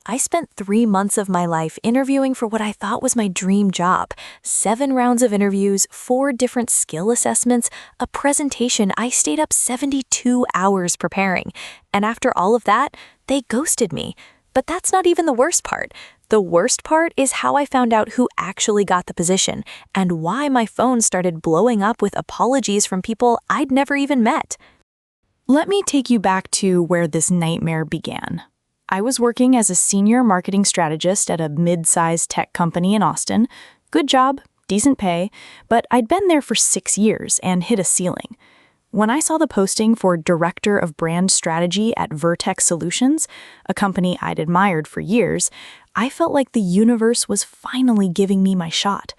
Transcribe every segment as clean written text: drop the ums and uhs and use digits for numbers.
I spent 3 months of my life interviewing for what I thought was my dream job. 7 rounds of interviews, 4 different skill assessments, a presentation I stayed up 72 hours preparing. And after all of that, they ghosted me. But that's not even the worst part. The worst part is how I found out who actually got the position and why my phone started blowing up with apologies from people I'd never even met. Let me take you back to where this nightmare began. I was working as a senior marketing strategist at a mid-sized tech company in Austin. Good job, decent pay, but I'd been there for 6 years and hit a ceiling. When I saw the posting for Director of Brand Strategy at Vertex Solutions, a company I'd admired for years, I felt like the universe was finally giving me my shot.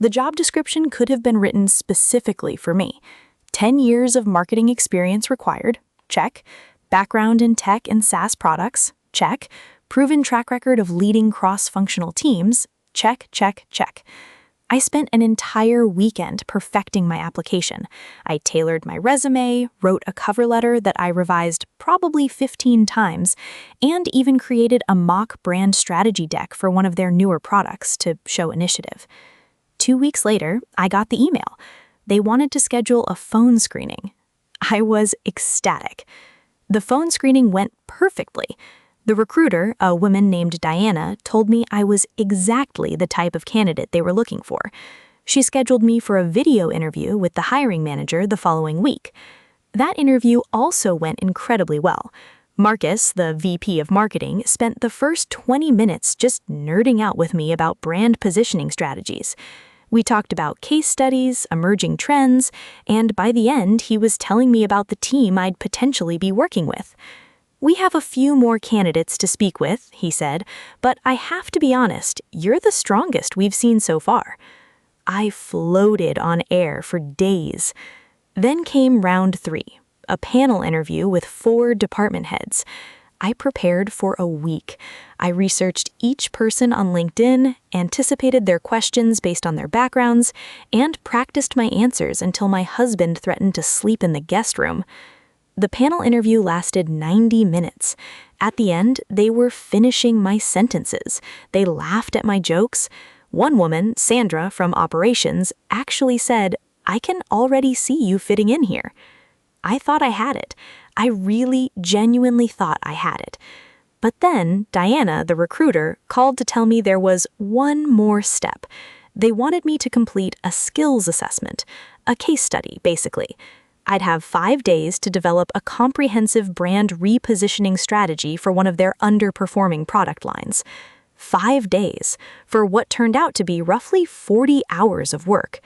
The job description could have been written specifically for me. 10 years of marketing experience required, check. Background in tech and SaaS products, check. Proven track record of leading cross-functional teams, check, check, check. I spent an entire weekend perfecting my application. I tailored my resume, wrote a cover letter that I revised probably 15 times, and even created a mock brand strategy deck for one of their newer products to show initiative. 2 weeks later, I got the email. They wanted to schedule a phone screening. I was ecstatic. The phone screening went perfectly. The recruiter, a woman named Diana, told me I was exactly the type of candidate they were looking for. She scheduled me for a video interview with the hiring manager the following week. That interview also went incredibly well. Marcus, the VP of marketing, spent the first 20 minutes just nerding out with me about brand positioning strategies. We talked about case studies, emerging trends, and by the end, he was telling me about the team I'd potentially be working with. "We have a few more candidates to speak with," he said, "but I have to be honest, you're the strongest we've seen so far." I floated on air for days. Then came round 3, a panel interview with 4 department heads. I prepared for a week. I researched each person on LinkedIn, anticipated their questions based on their backgrounds, and practiced my answers until my husband threatened to sleep in the guest room. The panel interview lasted 90 minutes. At the end, they were finishing my sentences. They laughed at my jokes. One woman, Sandra from operations, actually said, "I can already see you fitting in here." I thought I had it. I really, genuinely thought I had it. But then, Diana, the recruiter, called to tell me there was one more step. They wanted me to complete a skills assessment, a case study, basically. I'd have 5 days to develop a comprehensive brand repositioning strategy for one of their underperforming product lines. 5 days, for what turned out to be roughly 40 hours of work.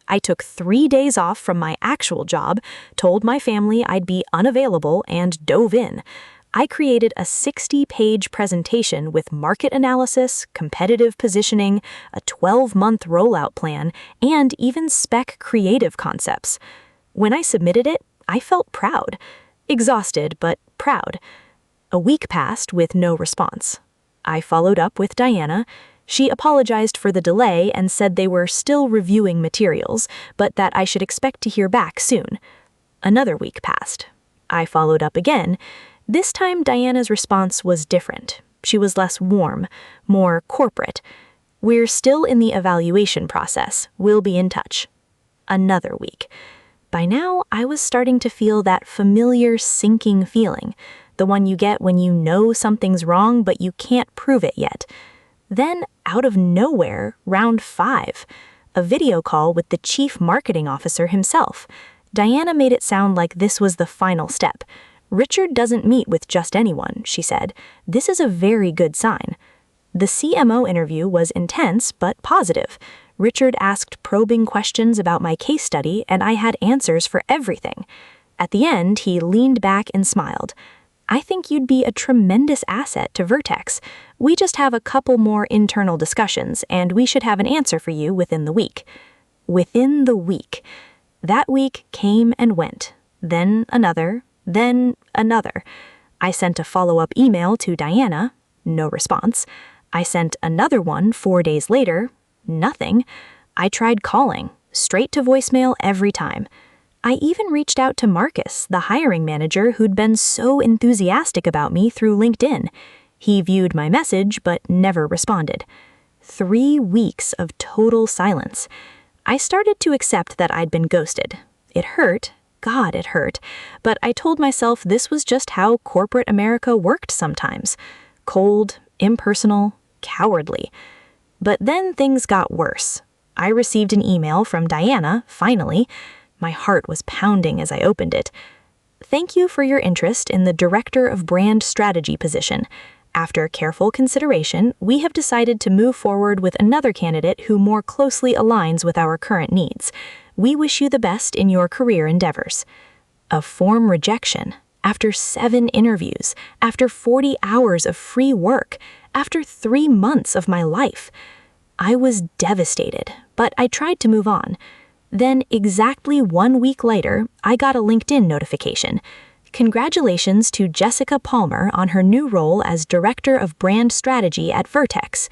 I took 3 days off from my actual job, told my family I'd be unavailable, and dove in. I created a 60-page presentation with market analysis, competitive positioning, a 12-month rollout plan, and even spec creative concepts. When I submitted it, I felt proud. Exhausted, but proud. A week passed with no response. I followed up with Diana. She apologized for the delay and said they were still reviewing materials, but that I should expect to hear back soon. Another week passed. I followed up again. This time, Diana's response was different. She was less warm, more corporate. "We're still in the evaluation process. We'll be in touch." Another week. By now, I was starting to feel that familiar sinking feeling, the one you get when you know something's wrong but you can't prove it yet. Then, out of nowhere, round 5, a video call with the chief marketing officer himself. Diana made it sound like this was the final step. "Richard doesn't meet with just anyone," she said. "This is a very good sign." The CMO interview was intense but positive. Richard asked probing questions about my case study, and I had answers for everything. At the end, he leaned back and smiled. "I think you'd be a tremendous asset to Vertex. We just have a couple more internal discussions, and we should have an answer for you within the week." Within the week. That week came and went. Then another. Then another. I sent a follow-up email to Diana. No response. I sent another one 4 days later. Nothing. I tried calling, straight to voicemail every time. I even reached out to Marcus, the hiring manager who'd been so enthusiastic about me through LinkedIn. He viewed my message but never responded. 3 weeks of total silence. I started to accept that I'd been ghosted. It hurt. God, it hurt. But I told myself this was just how corporate America worked sometimes. Cold, impersonal, cowardly. But then things got worse. I received an email from Diana, finally. My heart was pounding as I opened it. Thank you for your interest in the Director of Brand Strategy position. After careful consideration, we have decided to move forward with another candidate who more closely aligns with our current needs. We wish you the best in your career endeavors. A form rejection. After 7 interviews, after 40 hours of free work, after 3 months of my life. I was devastated, but I tried to move on. Then, exactly 1 week later, I got a LinkedIn notification. Congratulations to Jessica Palmer on her new role as Director of Brand Strategy at Vertex.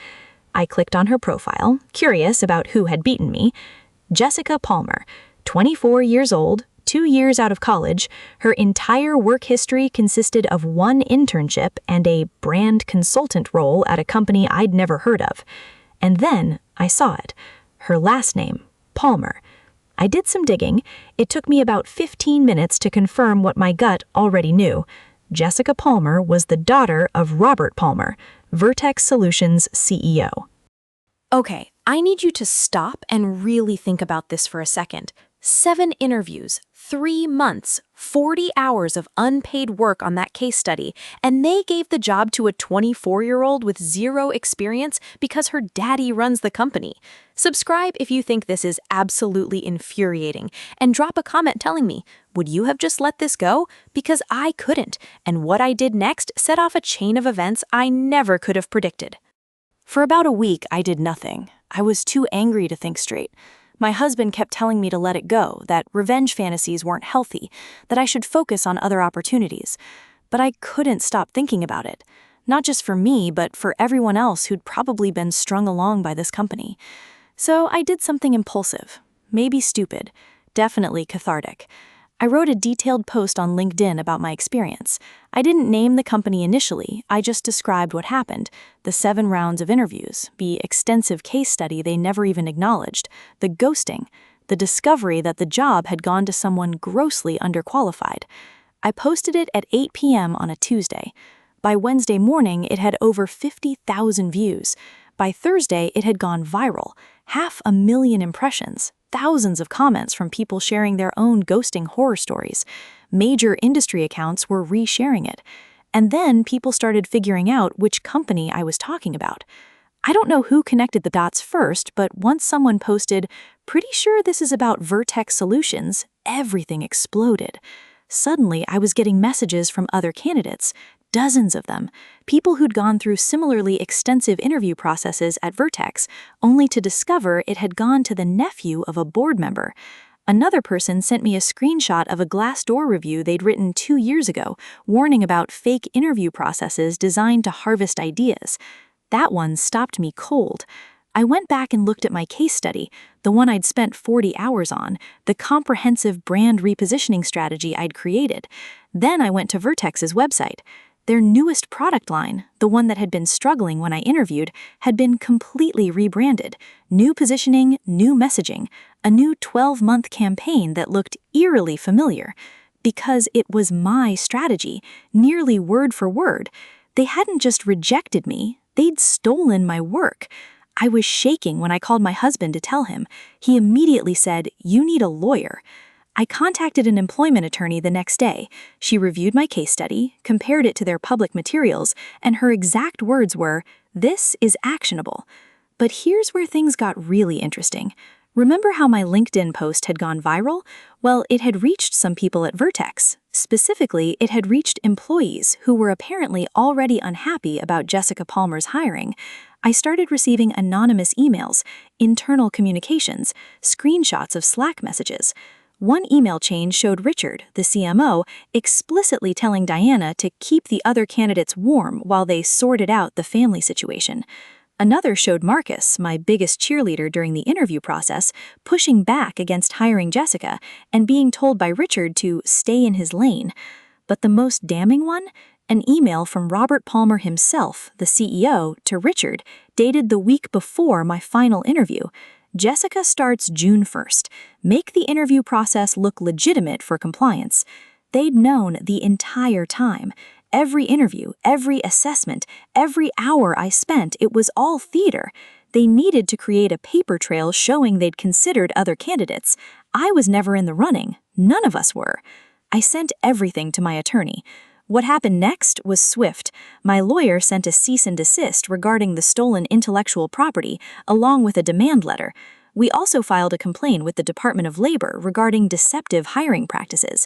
I clicked on her profile, curious about who had beaten me. Jessica Palmer, 24 years old, 2 years out of college. Her entire work history consisted of 1 internship and a brand consultant role at a company I'd never heard of. And then I saw it. Her last name, Palmer. I did some digging. It took me about 15 minutes to confirm what my gut already knew. Jessica Palmer was the daughter of Robert Palmer, Vertex Solutions CEO. Okay, I need you to stop and really think about this for a second. 7 interviews, 3 months, 40 hours of unpaid work on that case study, and they gave the job to a 24-year-old with 0 experience because her daddy runs the company. Subscribe if you think this is absolutely infuriating, and drop a comment telling me, would you have just let this go? Because I couldn't, and what I did next set off a chain of events I never could have predicted. For about a week, I did nothing. I was too angry to think straight. My husband kept telling me to let it go, that revenge fantasies weren't healthy, that I should focus on other opportunities. But I couldn't stop thinking about it. Not just for me, but for everyone else who'd probably been strung along by this company. So I did something impulsive, maybe stupid, definitely cathartic. I wrote a detailed post on LinkedIn about my experience. I didn't name the company initially, I just described what happened, the 7 rounds of interviews, the extensive case study they never even acknowledged, the ghosting, the discovery that the job had gone to someone grossly underqualified. I posted it at 8 p.m. on a Tuesday. By Wednesday morning, it had over 50,000 views. By Thursday, it had gone viral, 500,000 impressions. Thousands of comments from people sharing their own ghosting horror stories. Major industry accounts were re-sharing it. And then people started figuring out which company I was talking about. I don't know who connected the dots first, but once someone posted, "Pretty sure this is about Vertex Solutions," everything exploded. Suddenly, I was getting messages from other candidates, dozens of them, people who'd gone through similarly extensive interview processes at Vertex, only to discover it had gone to the nephew of a board member. Another person sent me a screenshot of a Glassdoor review they'd written 2 years ago, warning about fake interview processes designed to harvest ideas. That one stopped me cold. I went back and looked at my case study, the one I'd spent 40 hours on, the comprehensive brand repositioning strategy I'd created. Then I went to Vertex's website. Their newest product line, the one that had been struggling when I interviewed, had been completely rebranded. New positioning, new messaging, a new 12-month campaign that looked eerily familiar. Because it was my strategy, nearly word for word. They hadn't just rejected me, they'd stolen my work. I was shaking when I called my husband to tell him. He immediately said, "You need a lawyer." I contacted an employment attorney the next day. She reviewed my case study, compared it to their public materials, and her exact words were, "This is actionable." But here's where things got really interesting. Remember how my LinkedIn post had gone viral? Well, it had reached some people at Vertex. Specifically, it had reached employees who were apparently already unhappy about Jessica Palmer's hiring. I started receiving anonymous emails, internal communications, screenshots of Slack messages. One email chain showed Richard, the CMO, explicitly telling Diana to keep the other candidates warm while they sorted out the family situation. Another showed Marcus, my biggest cheerleader during the interview process, pushing back against hiring Jessica and being told by Richard to stay in his lane. But the most damning one? An email from Robert Palmer himself, the CEO, to Richard, dated the week before my final interview. Jessica starts June 1st. Make the interview process look legitimate for compliance. They'd known the entire time. Every interview, every assessment, every hour I spent, it was all theater. They needed to create a paper trail showing they'd considered other candidates. I was never in the running. None of us were. I sent everything to my attorney. What happened next was swift. My lawyer sent a cease and desist regarding the stolen intellectual property, along with a demand letter. We also filed a complaint with the Department of Labor regarding deceptive hiring practices.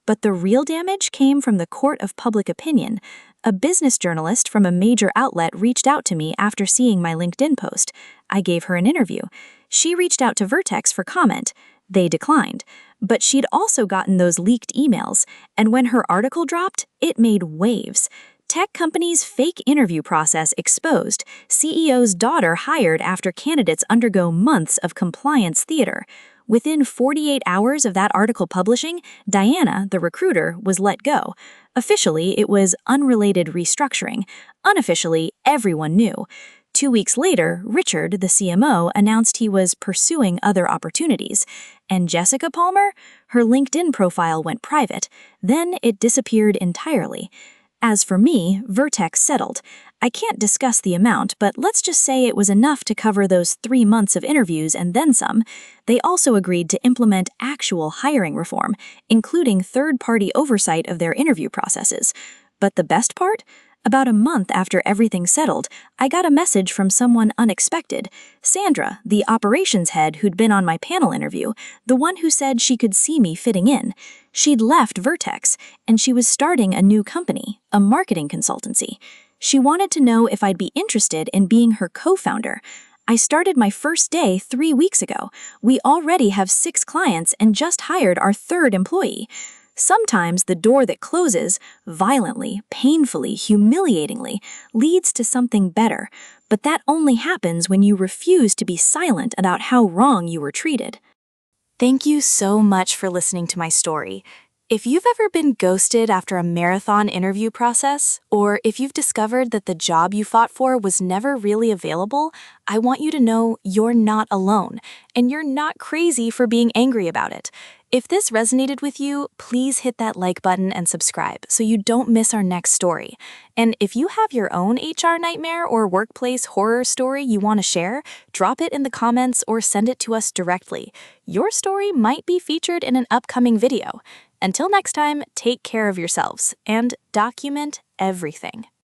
But the real damage came from the court of public opinion. A business journalist from a major outlet reached out to me after seeing my LinkedIn post. I gave her an interview. She reached out to Vertex for comment. They declined. But she'd also gotten those leaked emails, and when her article dropped, it made waves. Tech companies' fake interview process exposed. CEO's daughter hired after candidates undergo months of compliance theater. Within 48 hours of that article publishing, Diana, the recruiter, was let go. Officially, it was unrelated restructuring. Unofficially, everyone knew. 2 weeks later, Richard, the CMO, announced he was pursuing other opportunities. And Jessica Palmer? Her LinkedIn profile went private. Then it disappeared entirely. As for me, Vertex settled. I can't discuss the amount, but let's just say it was enough to cover those 3 months of interviews and then some. They also agreed to implement actual hiring reform, including third-party oversight of their interview processes. But the best part? About a month after everything settled, I got a message from someone unexpected. Sandra, the operations head who'd been on my panel interview, the one who said she could see me fitting in. She'd left Vertex, and she was starting a new company, a marketing consultancy. She wanted to know if I'd be interested in being her co-founder. I started my first day 3 weeks ago. We already have 6 clients and just hired our 3rd employee. Sometimes the door that closes, violently, painfully, humiliatingly, leads to something better, but that only happens when you refuse to be silent about how wrong you were treated. Thank you so much for listening to my story. If you've ever been ghosted after a marathon interview process, or if you've discovered that the job you fought for was never really available, I want you to know you're not alone, and you're not crazy for being angry about it. If this resonated with you, please hit that like button and subscribe so you don't miss our next story. And if you have your own HR nightmare or workplace horror story you want to share, drop it in the comments or send it to us directly. Your story might be featured in an upcoming video. Until next time, take care of yourselves and document everything.